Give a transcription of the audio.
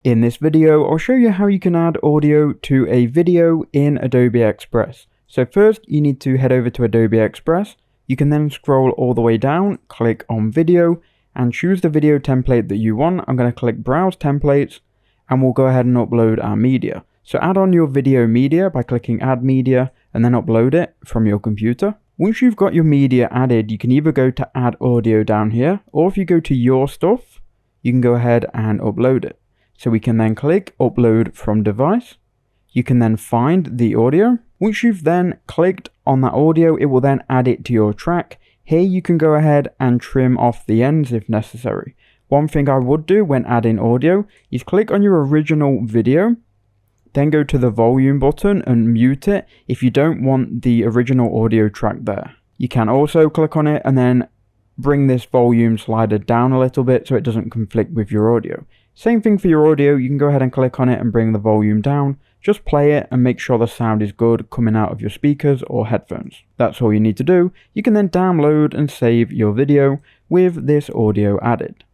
In this video, I'll show you how you can add audio to a video in Adobe Express. So first, you need to head over to Adobe Express. You can then scroll all the way down, click on video, and choose the video template that you want. I'm going to click Browse Templates, and we'll go ahead and upload our media. So add on your video media by clicking Add Media, and then upload it from your computer. Once you've got your media added, you can either go to Add Audio down here, or if you go to Your Stuff, you can go ahead and upload it. So we can then click Upload from Device. You can then find the audio. Once you've then clicked on that audio, it will then add it to your track. Here you can go ahead and trim off the ends if necessary. One thing I would do when adding audio is click on your original video, then go to the volume button and mute it if you don't want the original audio track there. You can also click on it and then bring this volume slider down a little bit so it doesn't conflict with your audio. Same thing for your audio, you can go ahead and click on it and bring the volume down. Just play it and make sure the sound is good coming out of your speakers or headphones. That's all you need to do. You can then download and save your video with this audio added.